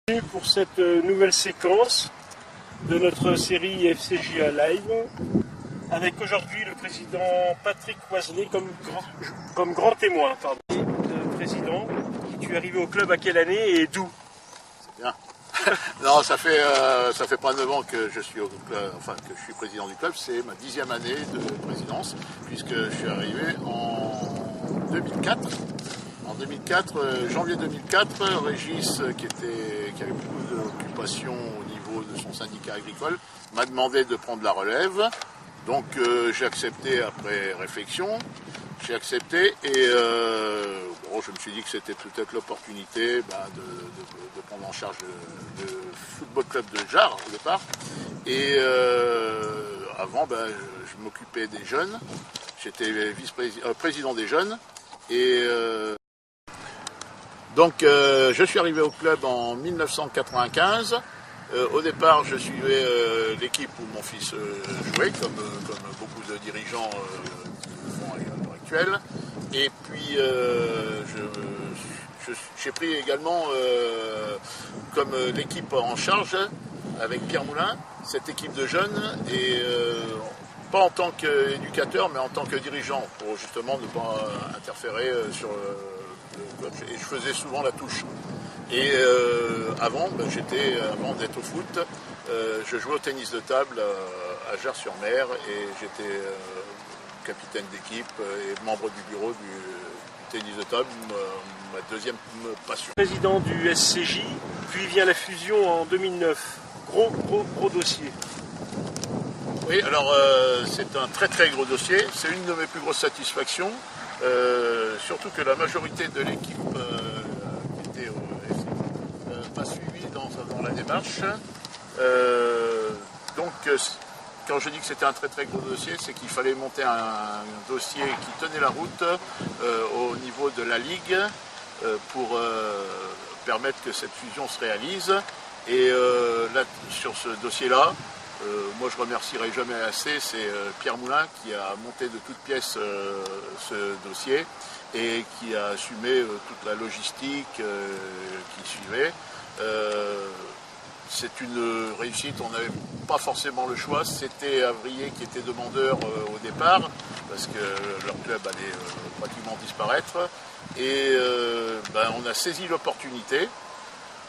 Bienvenue pour cette nouvelle séquence de notre série FCJA Live avec aujourd'hui le président Patrick Oiselet comme grand témoin. Président, tu es arrivé au club à quelle année et d'où? C'est bien. Non, ça fait pas 9 ans que je suis au club, enfin que je suis président du club, c'est ma 10e année de présidence, puisque je suis arrivé en 2004. En 2004, janvier 2004, Régis, qui avait beaucoup d'occupations au niveau de son syndicat agricole, m'a demandé de prendre la relève. Donc j'ai accepté après réflexion, j'ai accepté et je me suis dit que c'était peut-être l'opportunité de prendre en charge le football club de Jars au départ. Et avant, je m'occupais des jeunes, j'étais président des jeunes et donc je suis arrivé au club en 1995. Au départ, je suivais l'équipe où mon fils jouait, comme beaucoup de dirigeants le font à l'heure actuelle. Et puis, j'ai pris également comme l'équipe en charge avec Pierre Moulin, cette équipe de jeunes, et pas en tant qu'éducateur, mais en tant que dirigeant, pour justement ne pas interférer sur le coach. Et je faisais souvent la touche. Et avant d'être au foot, je jouais au tennis de table à Jars-sur-Mer et j'étais capitaine d'équipe et membre du bureau du tennis de table, ma deuxième passion. Président du SCJ, puis vient la fusion en 2009. Gros dossier. Oui, alors c'est un très gros dossier, c'est une de mes plus grosses satisfactions, surtout que la majorité de l'équipe qui était m'a suivi dans la démarche. Donc, quand je dis que c'était un très gros dossier, c'est qu'il fallait monter un dossier qui tenait la route au niveau de la Ligue pour permettre que cette fusion se réalise. Et là, sur ce dossier-là, moi je remercierai jamais assez, c'est Pierre Moulin qui a monté de toutes pièces ce dossier et qui a assumé toute la logistique qui suivait. C'est une réussite, on n'avait pas forcément le choix, c'était Avrier qui était demandeur au départ, parce que leur club allait pratiquement disparaître, et on a saisi l'opportunité,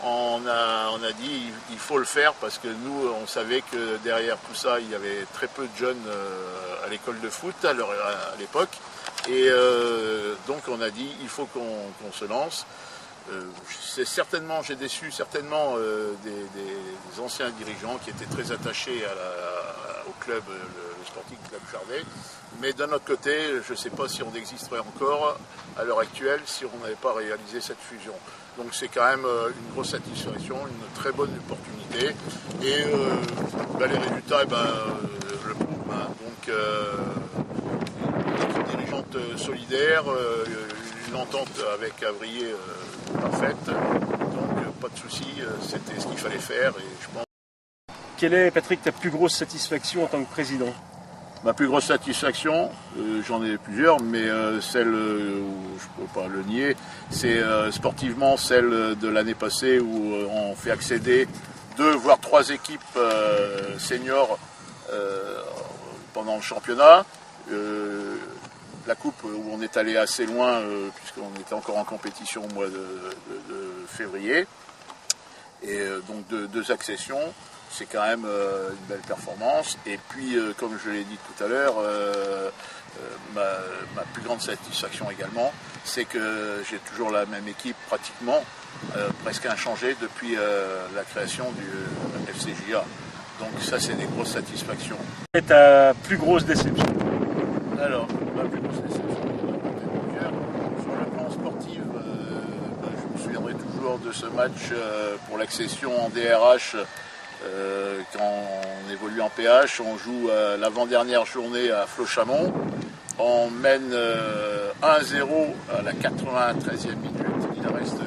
on a dit il faut le faire, parce que nous on savait que derrière tout ça il y avait très peu de jeunes à l'école de foot à l'époque, et donc on a dit il faut qu'on se lance. J'ai déçu certainement des anciens dirigeants qui étaient très attachés au club, le Sporting Club Jardais, mais d'un autre côté, je ne sais pas si on existerait encore à l'heure actuelle si on n'avait pas réalisé cette fusion. Donc c'est quand même une grosse satisfaction, une très bonne opportunité, et les résultats le prouvent. Donc une dirigeante solidaire, une entente avec Avrier parfaite, donc pas de souci, c'était ce qu'il fallait faire, et je pense. Quelle est, Patrick, ta plus grosse satisfaction en tant que président? Ma plus grosse satisfaction, j'en ai plusieurs, mais celle où je ne peux pas le nier, c'est sportivement celle de l'année passée où on fait accéder 2 voire 3 équipes seniors pendant le championnat. La coupe où on est allé assez loin puisqu'on était encore en compétition au mois de février, et donc 2 accessions, c'est quand même une belle performance. Et puis comme je l'ai dit tout à l'heure, ma plus grande satisfaction également, c'est que j'ai toujours la même équipe pratiquement, presque inchangée depuis la création du FCJA. Donc ça, c'est des grosses satisfactions. Quelle est ta plus grosse déception? Alors, ma plus grosse déception, il y en a peut-être plusieurs. Sur le plan sportif, je me souviendrai toujours de ce match pour l'accession en DRH, quand on évolue en PH. On joue l'avant-dernière journée à Flochamont. On mène 1-0 à la 93e minute. Il reste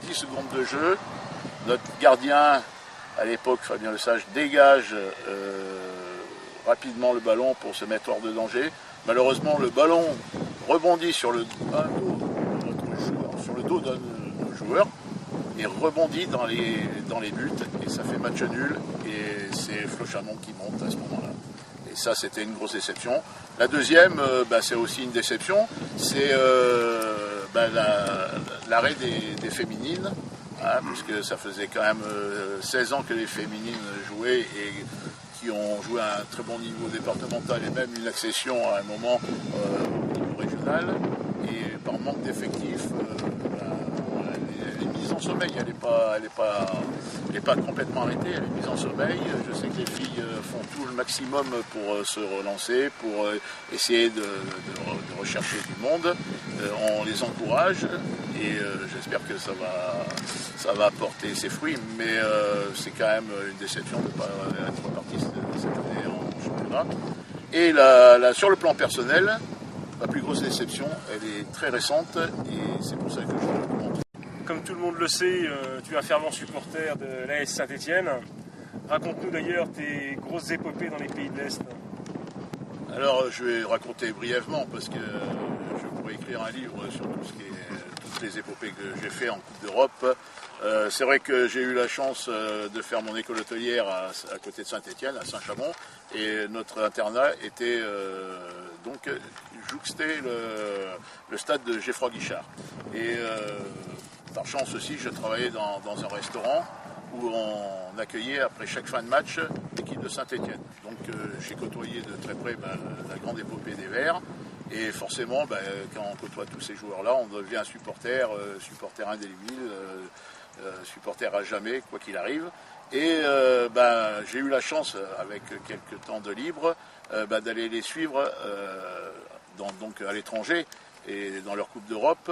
10 secondes de jeu. Notre gardien, à l'époque, Fabien Lesage, dégage rapidement le ballon pour se mettre hors de danger. Malheureusement, le ballon rebondit sur le dos d'un joueur, et rebondit dans les buts et ça fait match nul et c'est Flochamont qui monte à ce moment-là. Et ça, c'était une grosse déception. La deuxième, c'est aussi une déception, c'est l'arrêt des féminines, hein, puisque ça faisait quand même 16 ans que les féminines jouaient et qui ont joué à un très bon niveau départemental et même une accession à un moment au niveau régional. Et par manque d'effectifs, elle est mise en sommeil, elle n'est pas complètement arrêtée, elle est mise en sommeil. Je sais que les filles font tout le maximum pour se relancer, pour essayer de rechercher du monde. On les encourage et j'espère que ça va porter ses fruits, mais c'est quand même une déception de ne pas être reparti cette année en championnat. Et sur le plan personnel, ma plus grosse déception, elle est très récente et c'est pour ça que je le montre. Comme tout le monde le sait, tu es un fervent supporter de l'AS Saint-Étienne. Raconte-nous d'ailleurs tes grosses épopées dans les pays de l'Est. Alors je vais raconter brièvement parce que je pourrais écrire un livre sur toutes les épopées que j'ai fait en Coupe d'Europe. C'est vrai que j'ai eu la chance de faire mon école hôtelière à côté de Saint-Étienne, à Saint-Chamond, et notre internat était donc jouxté le stade de Geffroy-Guichard. Et par chance aussi, je travaillais dans un restaurant où on accueillait après chaque fin de match l'équipe de Saint-Étienne. Donc j'ai côtoyé de très près la grande épopée des Verts. Et forcément, quand on côtoie tous ces joueurs-là, on devient un supporter indélébile, supporter à jamais, quoi qu'il arrive. Et j'ai eu la chance, avec quelques temps de libre, d'aller les suivre donc à l'étranger et dans leur Coupe d'Europe.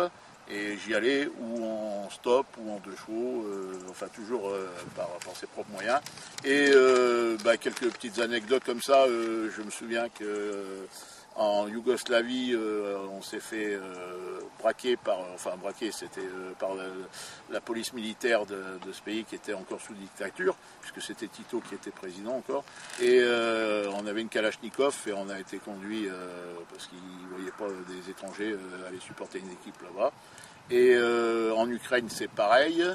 Et j'y allais ou en stop ou en deux chevaux, enfin toujours par ses propres moyens. Et quelques petites anecdotes comme ça, je me souviens que en Yougoslavie, on s'est fait braquer c'était par la police militaire de ce pays qui était encore sous dictature, puisque c'était Tito qui était président encore. Et on avait une Kalachnikov et on a été conduit parce qu'ils ne voyaient pas des étrangers aller supporter une équipe là-bas. Et en Ukraine, c'est pareil.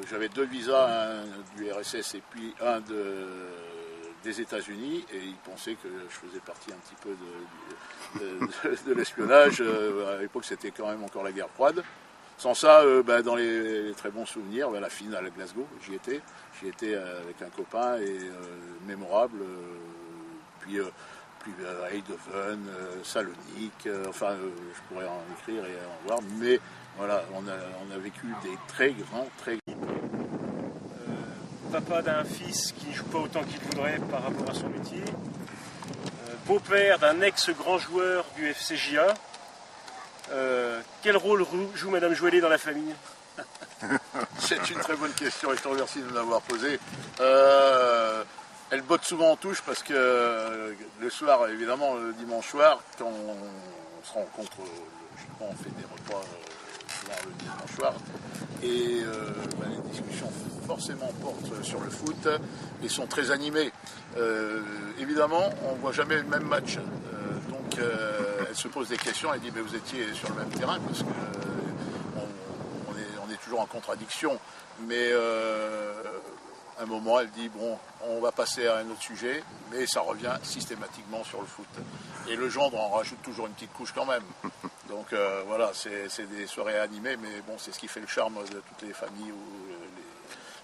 J'avais 2 visas, un du RSS et puis un des États-Unis, et ils pensaient que je faisais partie un petit peu de l'espionnage. À l'époque, c'était quand même encore la guerre froide. Sans ça, dans les très bons souvenirs, la finale à Glasgow, j'y étais avec un copain et mémorable. Puis Eindhoven, Salonique, je pourrais en écrire et en voir, mais voilà, on a vécu des très grands. Papa d'un fils qui ne joue pas autant qu'il voudrait par rapport à son métier, beau-père d'un ex-grand joueur du FCJA. Quel rôle joue Madame Joëlet dans la famille? C'est une très bonne question et je te remercie de me l'avoir posée. Elle botte souvent en touche parce que le soir, évidemment, le dimanche soir, quand on se rencontre, logiquement, on fait des repas souvent le dimanche soir, et les discussions forcément portent sur le foot et sont très animées. Évidemment, on ne voit jamais le même match, donc elle se pose des questions, elle dit mais vous étiez sur le même terrain parce que on est toujours en contradiction, mais à un moment elle dit bon, on va passer à un autre sujet, mais ça revient systématiquement sur le foot. Et le gendre en rajoute toujours une petite couche quand même. Donc voilà, c'est des soirées animées, mais bon, c'est ce qui fait le charme de toutes les familles où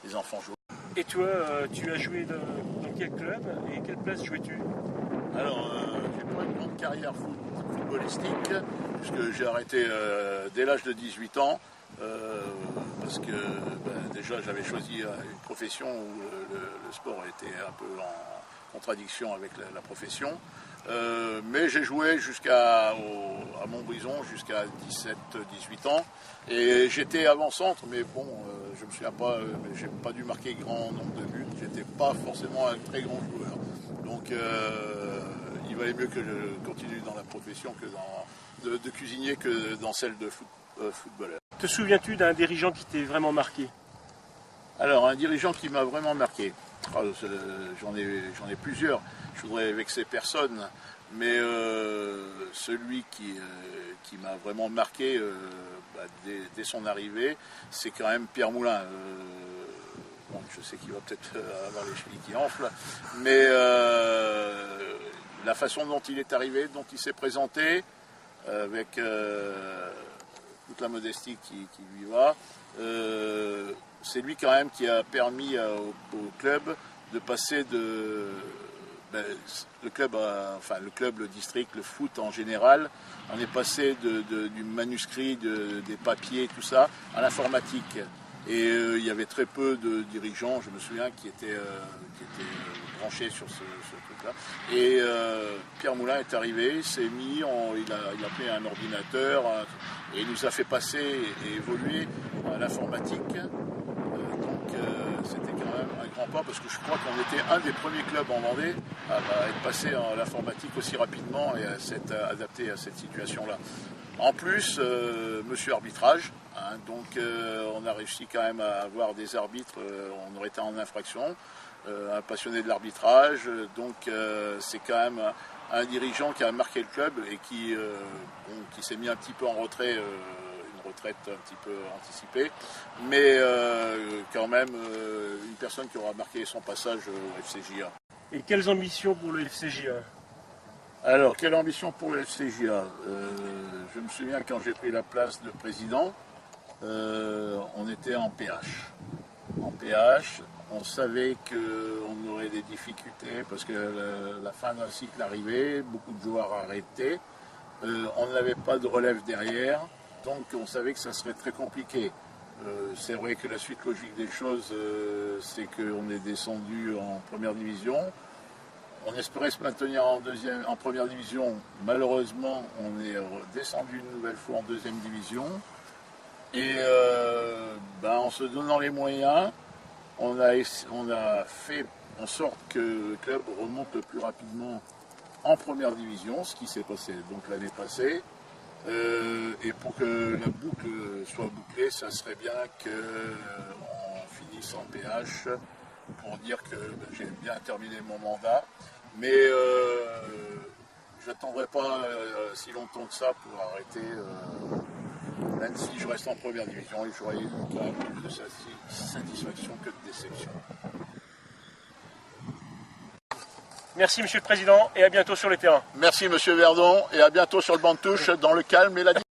les enfants jouent. Et toi, tu as joué dans quel club et quelle place jouais-tu? Alors, j'ai pas une grande carrière footballistique, puisque j'ai arrêté dès l'âge de 18 ans, parce que déjà j'avais choisi une profession où le sport était un peu en contradiction avec la profession. Mais j'ai joué à Montbrison jusqu'à 17-18 ans et j'étais avant-centre, mais bon, je me souviens pas, j'ai pas dû marquer grand nombre de buts, j'étais pas forcément un très grand joueur. Donc il valait mieux que je continue dans la profession de cuisinier que dans celle de footballeur. Te souviens-tu d'un dirigeant qui t'ait vraiment marqué? Alors, un dirigeant qui m'a vraiment marqué, j'en ai plusieurs, je voudrais vexer personne, Mais celui qui m'a vraiment marqué dès son arrivée, c'est quand même Pierre Moulin. Bon, je sais qu'il va peut-être avoir les chevilles qui enflent, mais la façon dont il est arrivé, dont il s'est présenté, avec toute la modestie qui lui va, c'est lui quand même qui a permis au club de passer le club, le district, le foot en général, on est passé du manuscrit, des papiers, tout ça, à l'informatique. Et il y avait très peu de dirigeants, je me souviens, qui étaient branchés sur ce truc-là. Et Pierre Moulin est arrivé, il s'est mis, il a pris un ordinateur et il nous a fait passer et évoluer à l'informatique. C'était quand même un grand pas parce que je crois qu'on était un des premiers clubs en Vendée à être passé à l'informatique aussi rapidement et à s'être adapté à cette situation-là. En plus, monsieur arbitrage, donc on a réussi quand même à avoir des arbitres, on aurait été en infraction, un passionné de l'arbitrage, donc c'est quand même un dirigeant qui a marqué le club et qui s'est mis un petit peu en retrait, une retraite un petit peu anticipée, mais quand même une personne qui aura marqué son passage au FCJA. Et quelles ambitions pour le FCJA? Alors, quelle ambition pour le FCJA? Je me souviens quand j'ai pris la place de président, on était en PH. En PH, on savait qu'on aurait des difficultés parce que la fin d'un cycle arrivait, beaucoup de joueurs arrêtés, on n'avait pas de relève derrière, donc on savait que ça serait très compliqué. C'est vrai que la suite logique des choses, c'est qu'on est descendu en première division. On espérait se maintenir en première division. Malheureusement, on est descendu une nouvelle fois en deuxième division. Et en se donnant les moyens, on a fait en sorte que le club remonte le plus rapidement en première division, ce qui s'est passé donc l'année passée. Et pour que la boucle soit bouclée, ça serait bien qu'on finisse en PH pour dire que j'ai bien terminé mon mandat. Mais je n'attendrai pas si longtemps que ça pour arrêter, même si je reste en première division et j'aurais eu quand même plus de satisfaction que de déception. Merci Monsieur le Président et à bientôt sur les terrains. Merci Monsieur Verdon et à bientôt sur le banc de touche dans le calme et la